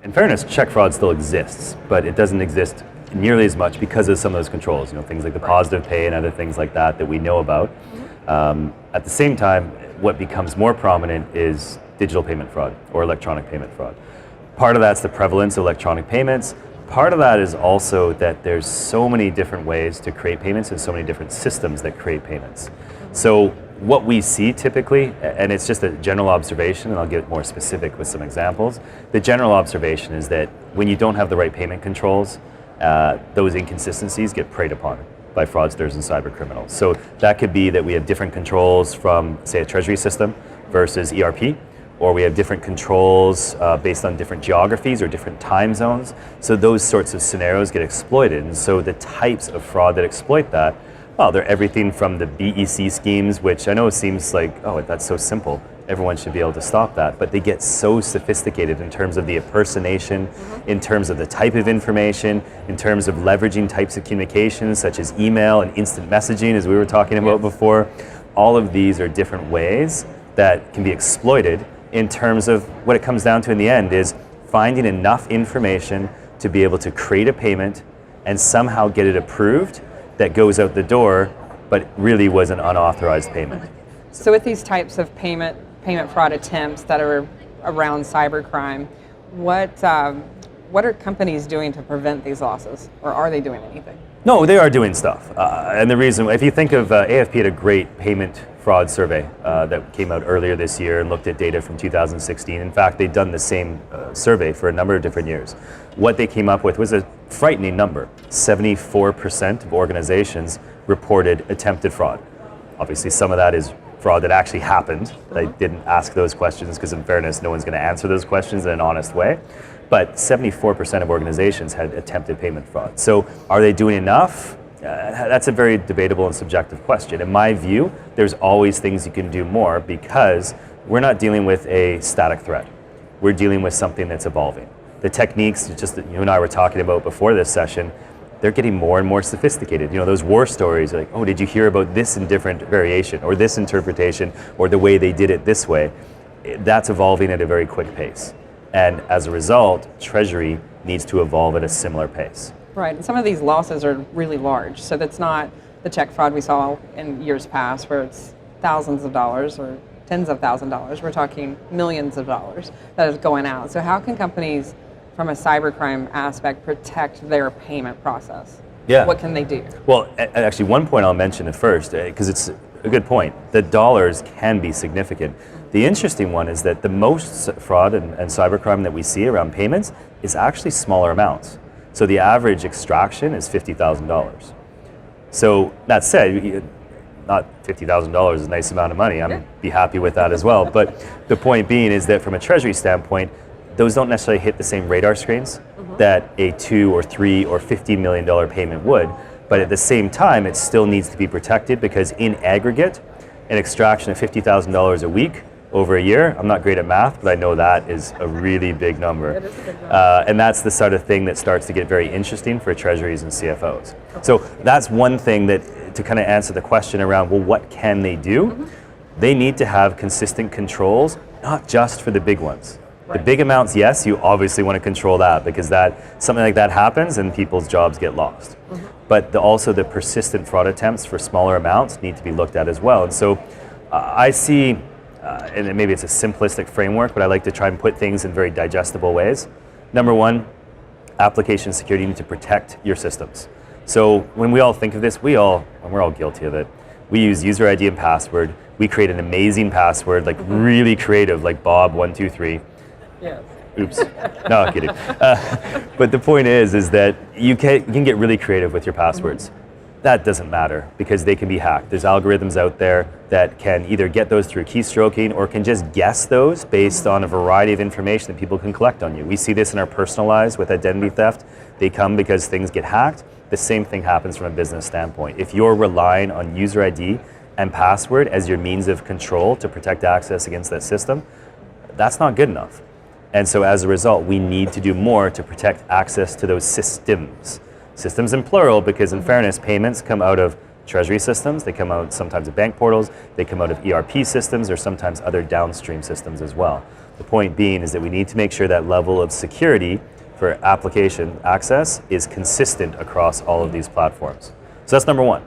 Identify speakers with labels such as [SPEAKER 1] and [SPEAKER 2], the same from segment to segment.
[SPEAKER 1] in fairness, check fraud still exists, but it doesn't exist nearly as much because of some of those controls, things like the positive pay and other things like that we know about. At the same time, what becomes more prominent is digital payment fraud or electronic payment fraud. Part of that's the prevalence of electronic payments. Part of that is also that there's so many different ways to create payments and so many different systems that create payments. So what we see typically, and it's just a general observation, and I'll get more specific with some examples, the general observation is that when you don't have the right payment controls, those inconsistencies get preyed upon by fraudsters and cyber criminals. So that could be that we have different controls from, say, a treasury system versus ERP, or we have different controls based on different geographies or different time zones. So those sorts of scenarios get exploited. And so the types of fraud that exploit that, well, they're everything from the BEC schemes, which I know seems like, oh, that's so simple. Everyone should be able to stop that. But they get so sophisticated in terms of the impersonation, in terms of the type of information, in terms of leveraging types of communications, such as email and instant messaging, as we were talking about before. All of these are different ways that can be exploited in terms of what it comes down to in the end is finding enough information to be able to create a payment and somehow get it approved that goes out the door, but really was an unauthorized payment.
[SPEAKER 2] So with these types of payment fraud attempts that are around cybercrime, what are companies doing to prevent these losses, or are they doing anything?
[SPEAKER 1] No, they are doing stuff. And the reason, if you think of AFP had a great payment fraud survey that came out earlier this year and looked at data from 2016. In fact, they'd done the same survey for a number of different years. What they came up with was a frightening number. 74% of organizations reported attempted fraud. Obviously, some of that is fraud that actually happened. I didn't ask those questions because, in fairness, no one's going to answer those questions in an honest way. But 74% of organizations had attempted payment fraud. So are they doing enough? That's a very debatable and subjective question. In my view, there's always things you can do more because we're not dealing with a static threat. We're dealing with something that's evolving. The techniques, just that you and I were talking about before this session, they're getting more and more sophisticated. Those war stories, like, oh, did you hear about this in different variation or this interpretation or the way they did it this way? That's evolving at a very quick pace. And as a result, Treasury needs to evolve at a similar pace.
[SPEAKER 2] Right, and some of these losses are really large. So that's not the check fraud we saw in years past where it's thousands of dollars or tens of thousands of dollars. We're talking millions of dollars that is going out. So how can companies, from a cybercrime aspect, protect their payment process?
[SPEAKER 1] Yeah.
[SPEAKER 2] What can they do?
[SPEAKER 1] Well, actually, one point I'll mention at first, because it's a good point. The dollars can be significant. The interesting one is that the most fraud and cybercrime that we see around payments is actually smaller amounts. So the average extraction is $50,000. So that said, not $50,000 is a nice amount of money. I'd be happy with that as well. But the point being is that from a Treasury standpoint, those don't necessarily hit the same radar screens that a $2 or $3 or $50 million payment would. But at the same time, it still needs to be protected because in aggregate, an extraction of $50,000 a week over a year, I'm not great at math, but I know that is a really big number.
[SPEAKER 2] That is a big number.
[SPEAKER 1] And that's the sort of thing that starts to get very interesting for treasuries and CFOs. So that's one thing that, to kind of answer the question around, well, what can they do? They need to have consistent controls, not just for the big ones. The big amounts, yes, you obviously want to control that because something like that happens and people's jobs get lost. But also the persistent fraud attempts for smaller amounts need to be looked at as well. And so I see, and maybe it's a simplistic framework, but I like to try and put things in very digestible ways. Number one, application security, you need to protect your systems. So when we all think of this, and we're all guilty of it, we use user ID and password. We create an amazing password, like really creative, like Bob123.
[SPEAKER 2] Yes.
[SPEAKER 1] Oops. No, I'm kidding. But the point is that you can get really creative with your passwords. That doesn't matter because they can be hacked. There's algorithms out there that can either get those through keystroking or can just guess those based on a variety of information that people can collect on you. We see this in our personal lives with identity theft. They come because things get hacked. The same thing happens from a business standpoint. If you're relying on user ID and password as your means of control to protect access against that system, that's not good enough. And so as a result, we need to do more to protect access to those systems. Systems in plural, because in fairness, payments come out of treasury systems, they come out sometimes of bank portals, they come out of ERP systems, or sometimes other downstream systems as well. The point being is that we need to make sure that level of security for application access is consistent across all of these platforms. So that's number one.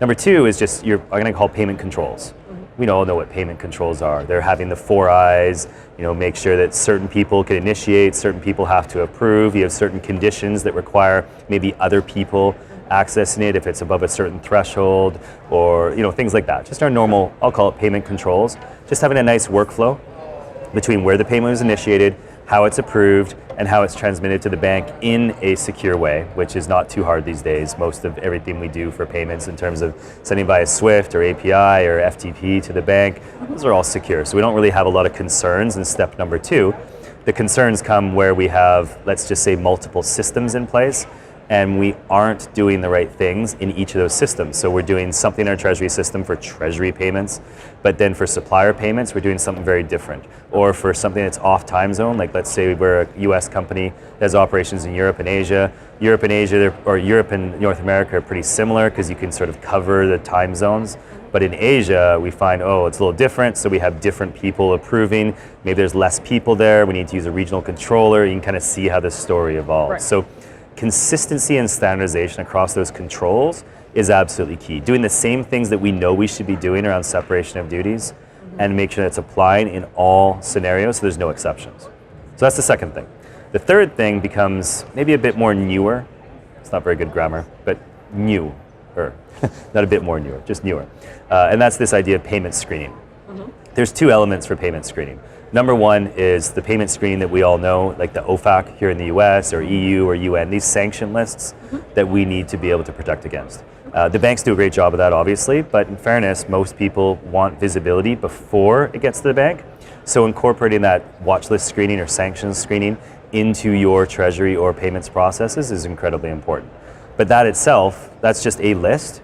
[SPEAKER 1] Number two is just I'm going to call payment controls. We all know what payment controls are. They're having the 4 eyes, make sure that certain people can initiate, certain people have to approve. You have certain conditions that require maybe other people accessing it if it's above a certain threshold, or things like that. Just our normal, I'll call it payment controls. Just having a nice workflow between where the payment was initiated, how it's approved, and how it's transmitted to the bank in a secure way, which is not too hard these days. Most of everything we do for payments in terms of sending via SWIFT or API or FTP to the bank, those are all secure. So we don't really have a lot of concerns in step number 2. The concerns come where we have, let's just say, multiple systems in place, and we aren't doing the right things in each of those systems. So we're doing something in our treasury system for treasury payments, but then for supplier payments, we're doing something very different. Or for something that's off time zone, like let's say we're a US company that has operations in Europe and Asia. Europe and North America are pretty similar because you can sort of cover the time zones. But in Asia, we find, it's a little different, so we have different people approving. Maybe there's less people there, we need to use a regional controller. You can kind of see how this story evolves.
[SPEAKER 2] Right.
[SPEAKER 1] So consistency and standardization across those controls is absolutely key. Doing the same things that we know we should be doing around separation of duties, and make sure that it's applying in all scenarios so there's no exceptions. So that's the second thing. The third thing becomes maybe a bit more newer. It's not very good grammar, but newer. Not a bit more newer, just newer. And that's this idea of payment screening. There's 2 elements for payment screening. Number 1 is the payment screening that we all know, like the OFAC here in the US or EU or UN, these sanction lists that we need to be able to protect against. The banks do a great job of that, obviously, but in fairness, most people want visibility before it gets to the bank. So incorporating that watch list screening or sanctions screening into your treasury or payments processes is incredibly important. But that itself, that's just a list.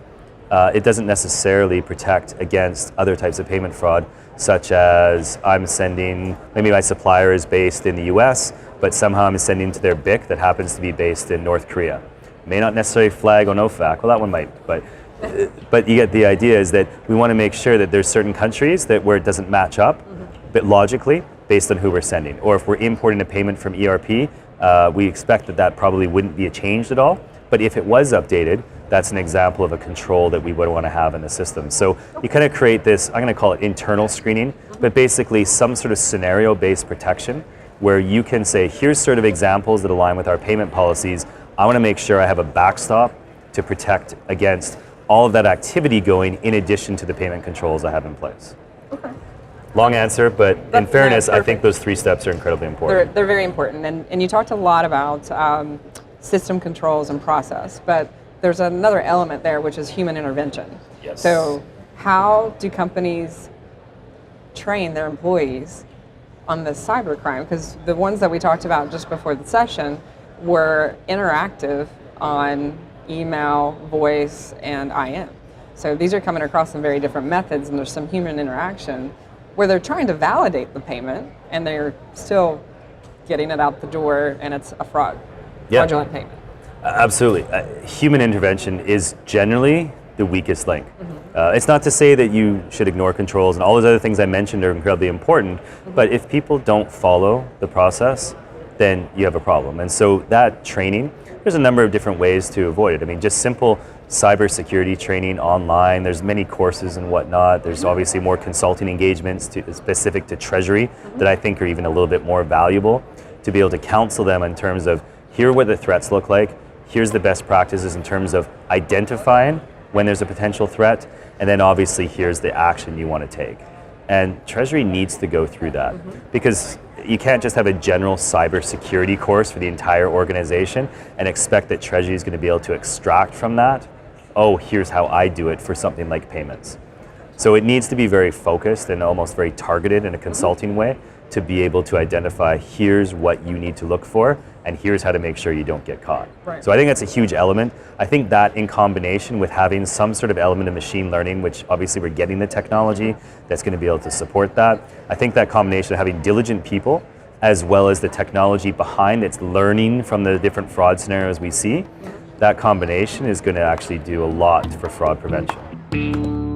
[SPEAKER 1] It doesn't necessarily protect against other types of payment fraud, such as I'm sending, maybe my supplier is based in the US, but somehow I'm sending to their BIC that happens to be based in North Korea. May not necessarily flag on OFAC, well that one might, but you get the idea is that we want to make sure that there's certain countries where it doesn't match up, but logically, based on who we're sending. Or if we're importing a payment from ERP, we expect that probably wouldn't be changed at all, but if it was updated, that's an example of a control that we would want to have in the system. So you kind of create this, I'm going to call it internal screening, but basically some sort of scenario-based protection where you can say, here's sort of examples that align with our payment policies. I want to make sure I have a backstop to protect against all of that activity going in addition to the payment controls I have in place.
[SPEAKER 2] Okay.
[SPEAKER 1] Long answer, but in fairness,
[SPEAKER 2] perfect.
[SPEAKER 1] I think those 3 steps are incredibly important.
[SPEAKER 2] They're very important, and you talked a lot about system controls and process, but there's another element there, which is human intervention.
[SPEAKER 1] Yes.
[SPEAKER 2] So how do companies train their employees on the cybercrime? Because the ones that we talked about just before the session were interactive on email, voice, and IM. So these are coming across some very different methods, and there's some human interaction where they're trying to validate the payment, and they're still getting it out the door, and it's a fraudulent payment.
[SPEAKER 1] Absolutely. Human intervention is generally the weakest link. It's not to say that you should ignore controls, and all those other things I mentioned are incredibly important, but if people don't follow the process, then you have a problem. And so that training, there's a number of different ways to avoid it. I mean, just simple cybersecurity training online, there's many courses and whatnot. There's obviously more consulting engagements specific to treasury that I think are even a little bit more valuable to be able to counsel them in terms of, here are what the threats look like, here's the best practices in terms of identifying when there's a potential threat, and then obviously here's the action you want to take. And Treasury needs to go through that because you can't just have a general cybersecurity course for the entire organization and expect that Treasury is going to be able to extract from that, oh, here's how I do it for something like payments. So it needs to be very focused and almost very targeted in a consulting way to be able to identify, here's what you need to look for, and here's how to make sure you don't get caught.
[SPEAKER 2] Right.
[SPEAKER 1] So I think that's a huge element. I think that in combination with having some sort of element of machine learning, which obviously we're getting the technology that's going to be able to support that. I think that combination of having diligent people as well as the technology behind it's learning from the different fraud scenarios we see, that combination is going to actually do a lot for fraud prevention.